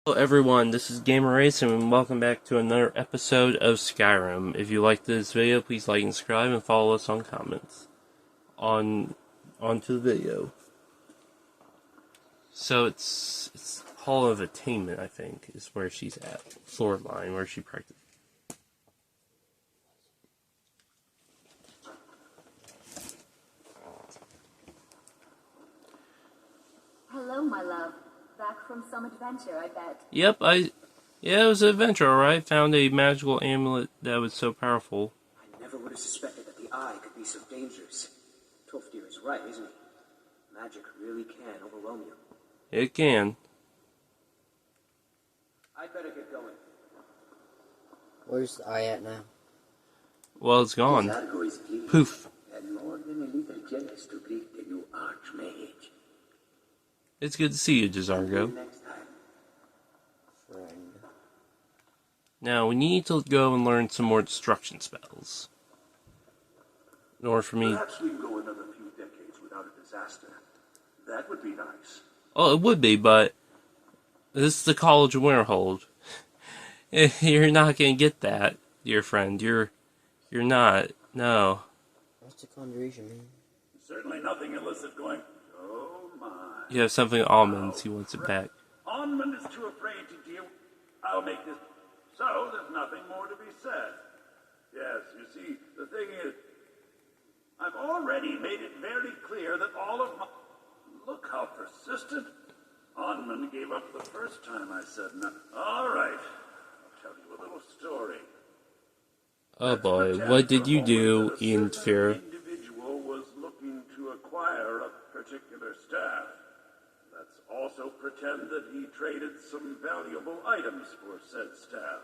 Hello everyone, this is Gamer Race and welcome back to another episode of Skyrim. If you liked this video, please like and subscribe and follow us on comments. Onto the video. So it's Hall of Attainment, I think, is where she's at. Floor line, where she practices. Hello, my love. Back from some adventure, I bet. Yep, it was an adventure, alright. Found a magical amulet that was so powerful. I never would have suspected that the eye could be so dangerous. Tolfdir is right, isn't he? Magic really can overwhelm you. It can. I'd better get going. Where's the eye at now? Well, it's gone. Poof. It's good to see you, Jazargo. Now, we need to go and learn some more destruction spells. In order for me... Perhaps we can go another few decades without a disaster. That would be nice. Oh, it would be, but... This is the College of Winterhold. You're not gonna get that, dear friend. You're not. No. What's the conjuration mean? Certainly nothing illicit going... Oh my. You have something almonds. He wants it back. Onmund is too afraid to deal... I'll make this... So, there's nothing more to be said. Yes, you see, the thing is... I've already made it very clear that all of my... Look how persistent. Onmund gave up the first time I said no. All right. I'll tell you a little story. Oh boy, what did you do, Ian Fear? An individual was looking to acquire a particular staff. Let's also pretend that he traded some valuable items for said staff.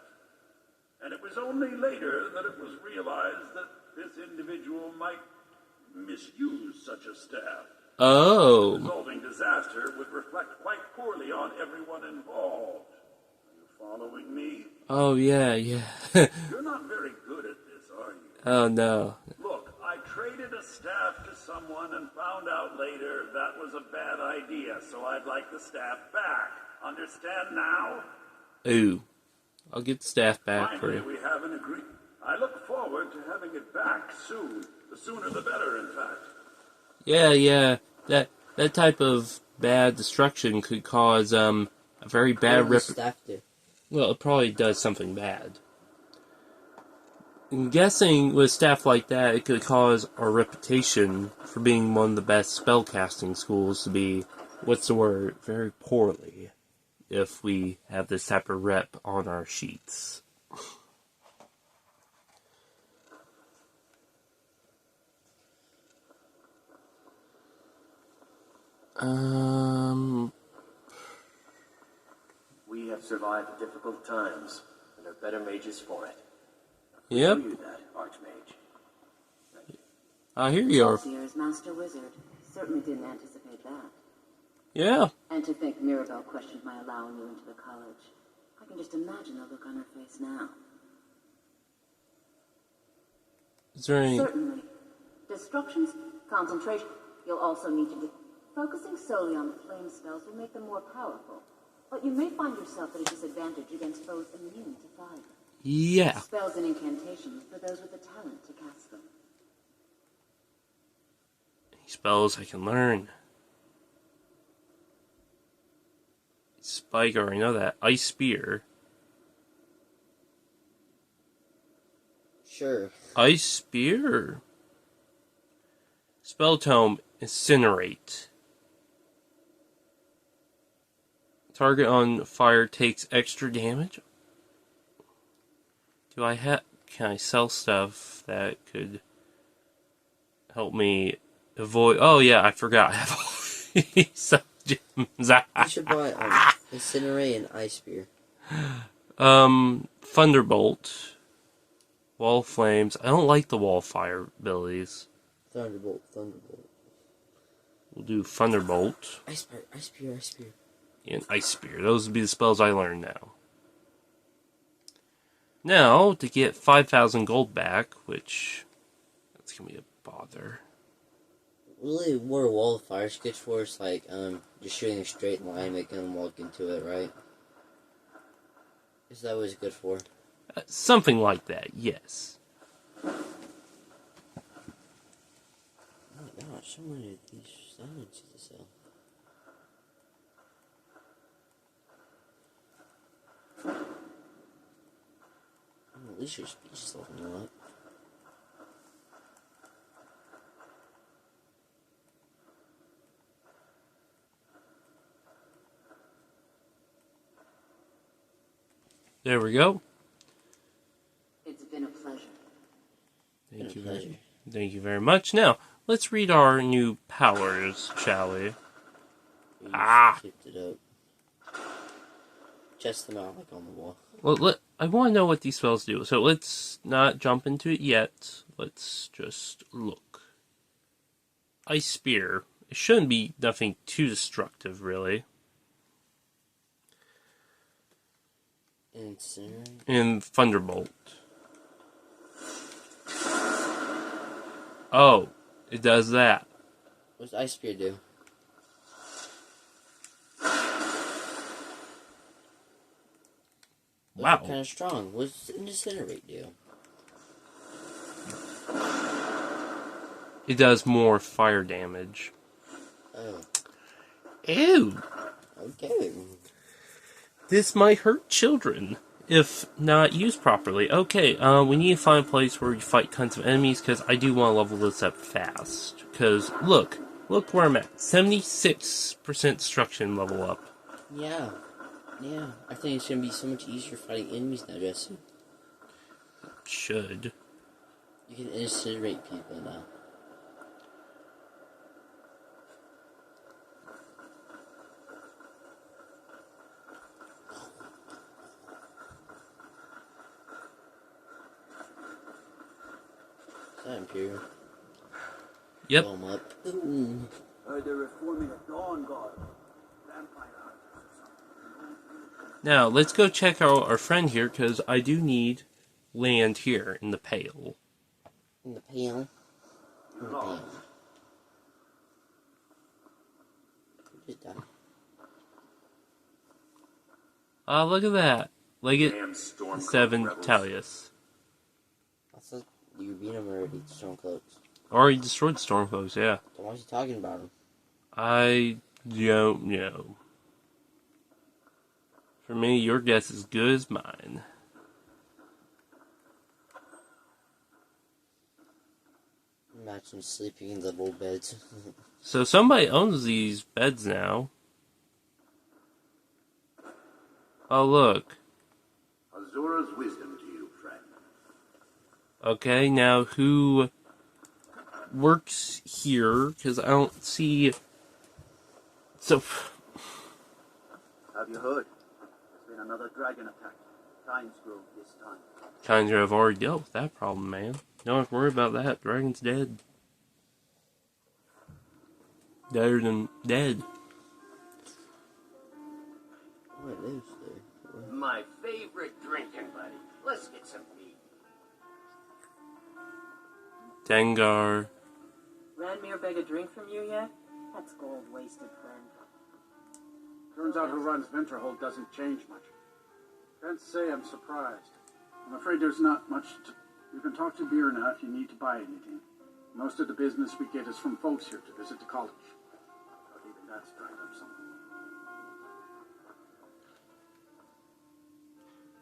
And it was only later that it was realized that this individual might misuse such a staff. Oh. The resulting disaster would reflect quite poorly on everyone involved. Are you following me? Oh, yeah. You're not very good at this, are you? Oh, no. Look, I traded a staff to someone and found out later that was a bad idea, so I'd like the staff back. Understand now? Ooh. I'll get the staff back for Finally, you. we have an agreement. I look forward to having it back soon. The sooner the better, in fact. Yeah. That type of bad destruction could cause, a very bad Staff Well, it probably does something bad. I'm guessing with staff like that, it could cause our reputation for being one of the best spellcasting schools to be, very poorly, if we have this type of rep on our sheets. We have survived difficult times, and are better mages for it. Yep. I knew that, Archmage. I hear you are. Year's Master Wizard. Certainly didn't anticipate that. Yeah. And to think Mirabelle questioned my allowing you into the college. I can just imagine the look on her face now. Is there any... Certainly. Destructions, concentration. You'll also need to... Focusing solely on the flame spells will make them more powerful. But you may find yourself at a disadvantage against foes immune to fire. Yeah. Spells and incantations for those with the talent to cast them. Any spells I can learn. Spike, I already know that. Ice Spear. Sure. Ice Spear. Spell Tome, Incinerate. Target on fire takes extra damage. Can I sell stuff that could help me avoid? Oh yeah, I forgot. I have all these gems. You should buy Incinerate and Ice Spear. Thunderbolt. Wall Flames. I don't like the wall fire abilities. Thunderbolt. We'll do Thunderbolt. Ice Spear. And Ice Spear. Those would be the spells I learn now. Now, to get 5,000 gold back, which... That's gonna be a bother. Really, what a wall of fire sketch for is like, just shooting a straight line, making them walk into it, right? Is that what it's good for? Something like that, yes. Oh my gosh, so many of these diamonds to sell. Oh, at least your speech is leveling up. There we go. It's been a pleasure. Thank you very much. Now, let's read our new powers, shall we? You Ah! Tipped it up. Chest them out like on the wall. Well, I want to know what these spells do, so let's not jump into it yet. Let's just look. Ice Spear. It shouldn't be nothing too destructive, really. Incinerate. And Thunderbolt. Oh, it does that. What does Ice Spear do? Those Wow. are kind of strong. What does Incinerate do? It does more fire damage. Oh. Ew. Okay. This might hurt children if not used properly. Okay, we need to find a place where we fight tons of enemies because I do want to level this up fast. Because look where I'm at. 76% destruction level up. Yeah. Yeah. I think it's going to be so much easier fighting enemies now, Jesse. Should. You can incinerate people now. Is that Imperial? Yep. Blow 'em up. Boom. They're reforming a Dawn Guard. Vampire hunters or something. Now, let's go check out our friend here because I do need land here in the Pale. In the Pale. In the Pale. Who just died? Look at that. Leggett Damn Stormcloak 7 rebels. Talius. I thought you beat him already, Stormcloaks. Already destroyed Stormcloaks, yeah. Then why is he talking about him? I don't know. For me, your guess is as good as mine. Imagine sleeping in the little beds. So somebody owns these beds now. Oh, look. Azura's wisdom to you, friend. Okay, now who works here? Because I don't see... So... Have you heard? There's been another dragon attack. Times Grove this time. Kind of have already dealt with that problem, man. Don't have to worry about that. Dragon's dead. Deader than dead. What is there? My favorite drinking buddy. Let's get some meat. Dengar. Ranmir beg a drink from you yet? That's gold wasted, friend. Turns out who runs Winterhold doesn't change much. Can't say I'm surprised. I'm afraid there's not much to... You can talk to Birna if you need to buy anything. Most of the business we get is from folks here to visit the college. But even that's dried up something.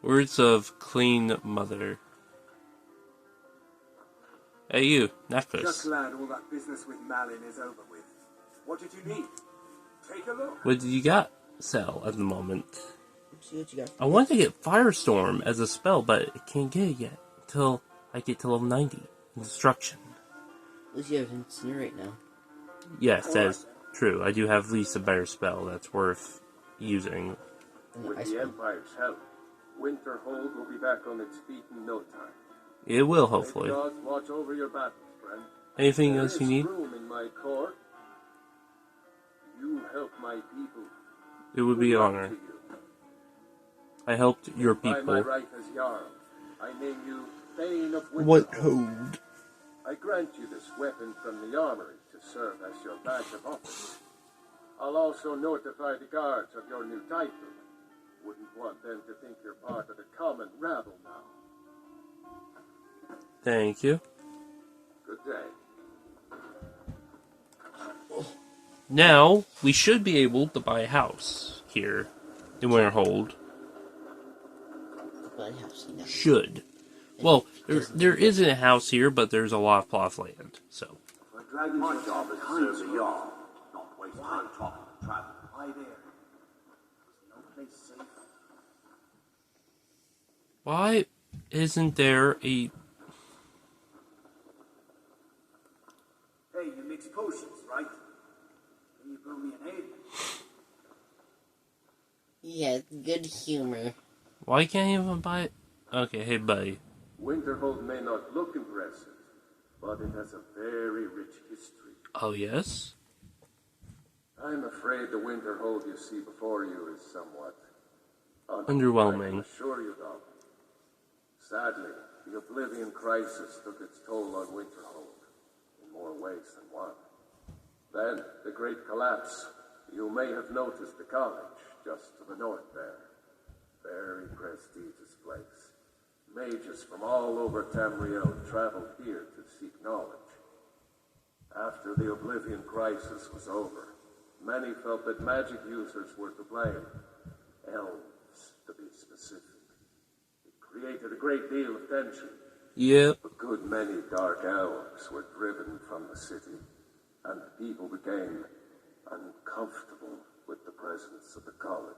Words of Clean Mother. Hey you, necklace. Just glad all that business with Malin is over with. What did you need? Take a look. What do you got sell at the moment? Let's see what you got. I want to get Firestorm as a spell, but I can't get it yet until I get to level 90 in Destruction. At least you have Incinerate now. Yes, that is true. I do have at least a better spell that's worth using. And the With Ice the Blade. Empire's help, Winterhold will be back on its feet in no time. It will, May hopefully. the gods watch over your battles, friend. Anything There else is you need? room in my court. You help my people. It would be an Good luck honor. to you. I helped your By my people. right as Jarl, I name you Thane of Winterhold. What hold? I grant you this weapon from the armory to serve as your badge of office. I'll also notify the guards of your new title, Wouldn't want them to think you're part of the common rabble now. Thank you. Good day. Now, we should be able to buy a house here in Winterhold. Buy a house, yeah. Should. Well, there isn't a house here, but there's a lot of plot of land, so. My job is to serve the Jarl, not waste time talking to travel. Why there? Is no place safe? Why isn't there a... Hey, you mix potions, right? Can you brew me an ale? Yeah, good humor. Why can't you even buy it? Okay, hey buddy. Winterhold may not look impressive, but it has a very rich history. Oh yes? I'm afraid the Winterhold you see before you is somewhat Underwhelming. I can assure you, though. Sadly, the Oblivion Crisis took its toll on Winterhold in more ways than one. Then, the Great Collapse. You may have noticed the college just to the north there. Very prestigious place. Mages from all over Tamriel traveled here to seek knowledge. After the Oblivion Crisis was over, many felt that magic users were to blame. Elves, to be specific. It created a great deal of tension. Yep. A good many dark elves were driven from the city, and the people became uncomfortable with the presence of the college.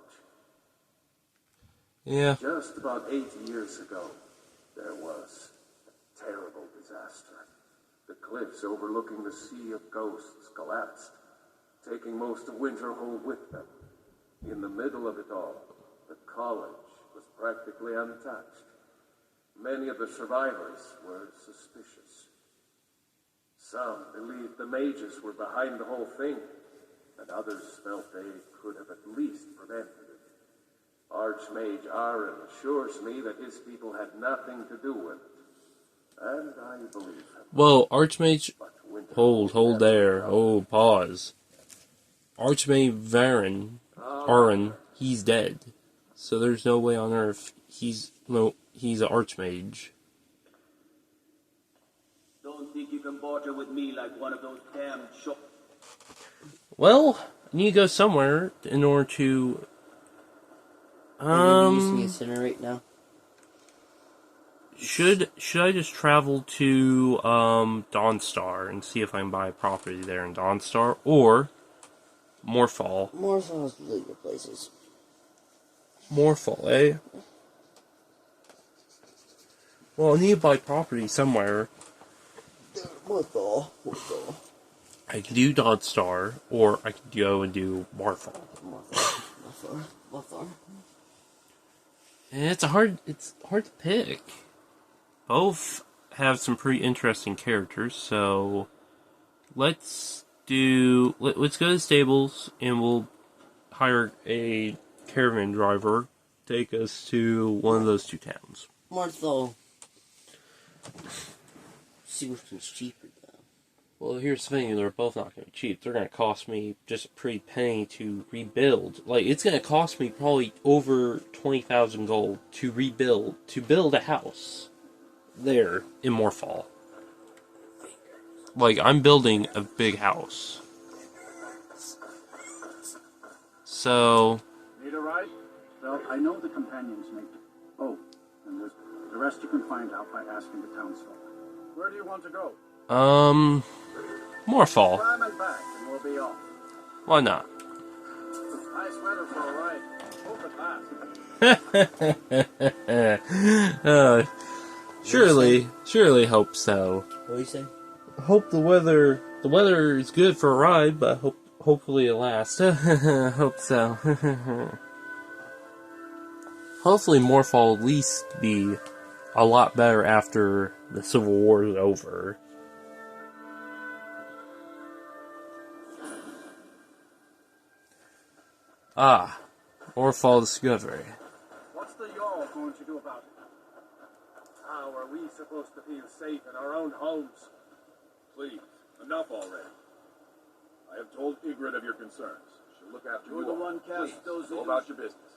Yeah. Just about 80 years ago, there was a terrible disaster. The cliffs overlooking the Sea of Ghosts collapsed, taking most of Winterhold with them. In the middle of it all, the college was practically untouched. Many of the survivors were suspicious. Some believed the mages were behind the whole thing, and others felt they could have at least prevented it. Archmage Aaron assures me that his people had nothing to do with it, and I believe him. Well, Archmage... Hold there. Oh, pause. Archmage Aaron, he's dead. So there's no way on earth he's an Archmage. Don't think you can barter with me like one of those damn Well, I need to go somewhere in order to... Using the incinerate now. Should I just travel to Dawnstar and see if I can buy a property there in Dawnstar, or Morfall? Morfall's really good places. Morfall, eh? Well, I need to buy property somewhere. Morfall. I can do Dawnstar, or I can go and do Morfall. Morfall. And it's hard to pick. Both have some pretty interesting characters, so let's go to the stables and we'll hire a caravan driver to take us to one of those two towns. Morfall. See which one's cheaper though. Well, here's the thing, they're both not going to be cheap. They're going to cost me just a pretty penny to rebuild. Like, it's going to cost me probably over 20,000 gold to build a house there in Morfall. Like, I'm building a big house. So... Need a ride? Well, I know the companions make... Oh, and the rest you can find out by asking the townsfolk. Where do you want to go? Morfall. Climb and back, and we'll be off. Why not? Nice weather for a ride. Hope it lasts. Surely hope so. What do you say? I hope the weather is good for a ride, but hopefully it lasts. Hope so. Hopefully Morfall will at least be a lot better after the Civil War is over. Morfall discovery. What's the Jarl going to do about it? How are we supposed to feel safe in our own homes? Please, enough already. I have told Ygritte of your concerns. She'll look after You're you the all. one cast Please, those go in. about your business.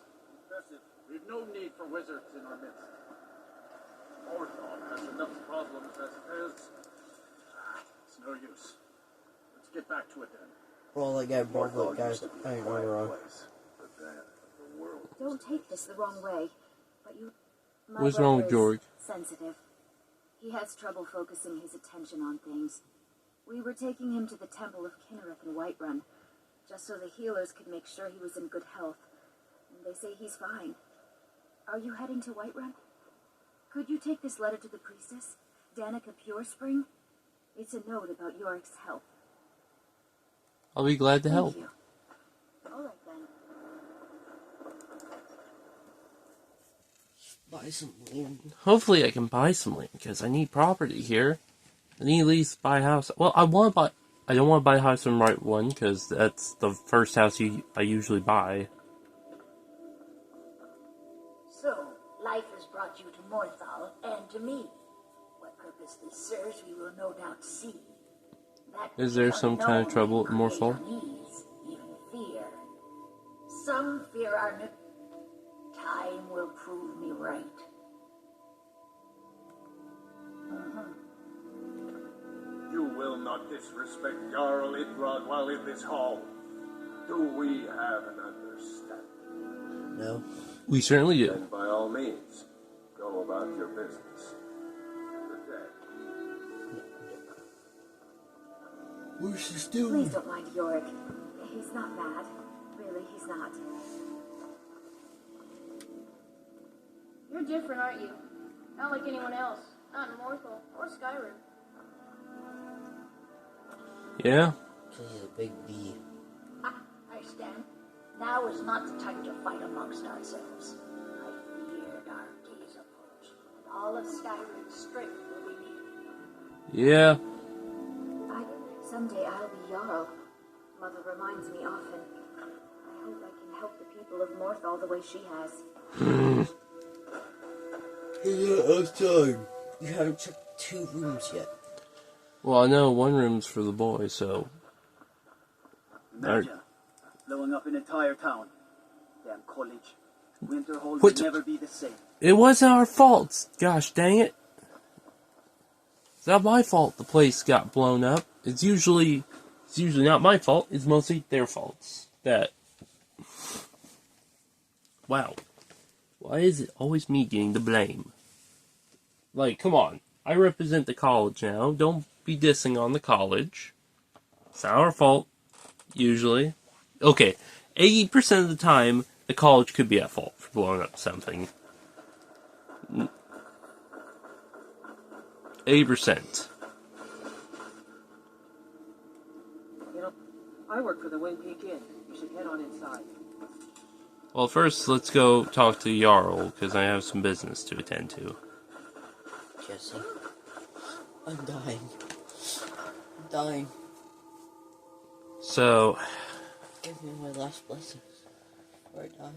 We've no need for wizards in our midst. Morthal has enough problems as it is. It's no use. Let's get back to it then. Well, that guy broke that guy's iron armor on. Don't take this the wrong way, but you... My What's wrong brother with George? is sensitive. He has trouble focusing his attention on things. We were taking him to the Temple of Kinnereth in Whiterun, just so the healers could make sure he was in good health. And they say he's fine. Are you heading to Whiterun? Could you take this letter to the priestess, Danica Purespring? It's a note about Yorick's health. I'll be glad to help. Thank you. All right then. Buy some land. Hopefully I can buy some land, because I need property here. I need at least buy a house. Well, I don't want to buy a house in right one, because that's the first house I usually buy. So, life has brought you to Morthal and to me. What purpose this serves, we will no doubt see. That Is there some kind of trouble in Morthal? Unease, even fear. Some fear our time will prove me right. You will not disrespect Jarl Idrod while in this hall. Do we have an understanding? No. We certainly do. Then by all means, go about your business. Good day. Where's this dude? Please don't mind Yorick. He's not bad. Really, he's not. You're different, aren't you? Not like anyone else. Not in Morthal or Skyrim. Yeah? She's a big bee. I understand. Now is not the time to fight amongst ourselves. I fear dark days approach, and all of Skyrim's strength will be needed. Yeah. Someday I'll be Jarl. Mother reminds me often. I hope I can help the people of Morthal the way she has. Outside. You haven't checked 2 rooms yet. Well, I know one room's for the boy, so... Imagine blowing up an entire town. Damn college. Winterhold What? will never be the same. It wasn't our fault. Gosh dang it. It's not my fault the place got blown up. It's usually not my fault. It's mostly their faults. Wow. Why is it always me getting the blame? Like, come on. I represent the college now. Don't be dissing on the college. It's not our fault. Usually. Okay. 80% of the time, the college could be at fault for blowing up something. 80%. You know, I work for the Wind Peak Inn. You should head on inside. Well, first, let's go talk to Jarl, because I have some business to attend to. Jesse. I'm dying. I'm dying. So... Give me my last blessings before I die.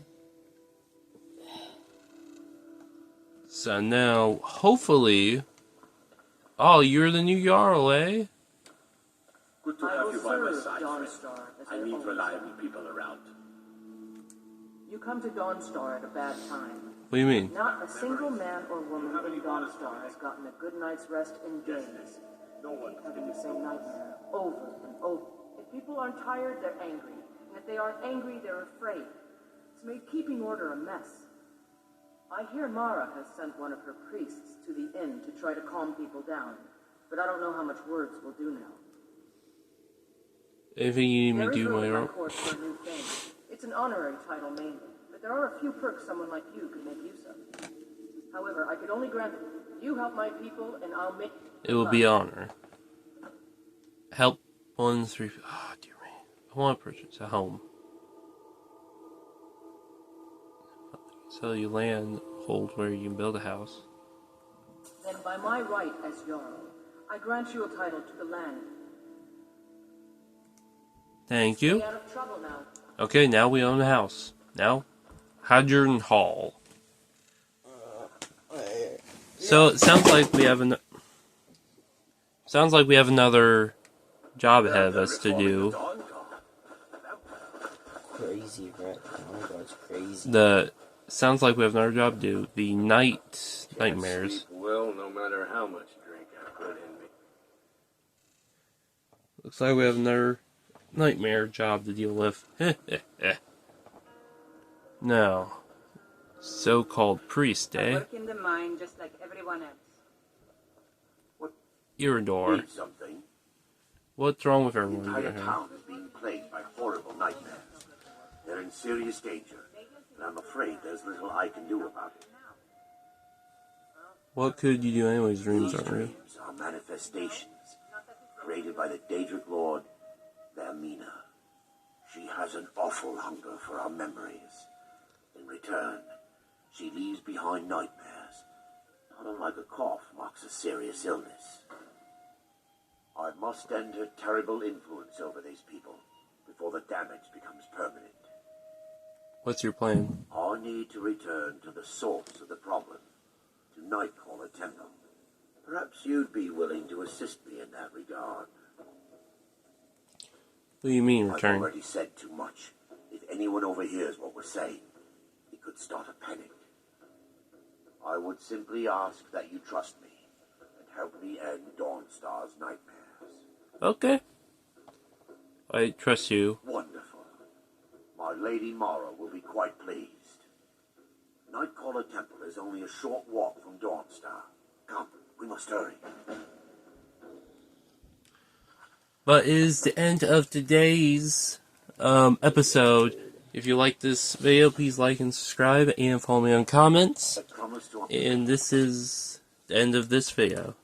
So now, hopefully... Oh, you're the new Jarl, eh? Good to I have will you by my serve side, Dawnstar friend. as I I need always reliable have. people around. You come to Dawnstar at a bad time. What do you mean? Not a single man or woman in Dawnstar has gotten a good night's rest in days. No one Keep having the same nightmare over and over. If people aren't tired, they're angry. And if they aren't angry, they're afraid. It's made keeping order a mess. I hear Mara has sent one of her priests to the inn to try to calm people down, but I don't know how much words will do now. Anything you need me There to is do, room in my Jarl? court for a new thing. It's an honorary title mainly, but there are a few perks someone like you could make use of. However, I could only grant it. You help my people, and I'll make... It will be honor. Help 1, 3... Oh, dear me. I want to purchase a home. Sell you land, hold where you can build a house. Then by my right as Jarl, I grant you a title to the land. Thank you. Stay out of trouble now. Okay, now we own a house. Now, Hadron Hall. So it sounds like we have another job ahead of us to do. Crazy, right? Oh my god, it's crazy. sounds like we have another job to do. The night nightmares. Sleep well, no matter how much drink I put in me. Looks like we have another nightmare job to deal with. Now, so-called priest, I eh? work in the mine just like everyone else. Iridor. Need something. What's wrong with The everyone entire here? town is being plagued by horrible nightmares. They're in serious danger, and I'm afraid there's little I can do about it. What could you do anyways? Dreams These aren't real. dreams are manifestations created by the Daedric Lord, Vermina. She has an awful hunger for our memories. In return, she leaves behind nightmares. Not unlike a cough marks a serious illness. I must end her terrible influence over these people before the damage becomes permanent. What's your plan? I need to return to the source of the problem, to Nightcaller Temple. Perhaps you'd be willing to assist me in that regard. What do you mean, I've return? already said too much. If anyone overhears what we're saying, it could start a panic. I would simply ask that you trust me and help me end Dawnstar's nightmares. Okay. I trust you. Wonderful. My Lady Mara will be quite pleased. Nightcaller Temple is only a short walk from Dawnstar. Come, we must hurry. But it is the end of today's episode. If you like this video, please like and subscribe and follow me on comments. And this is the end of this video.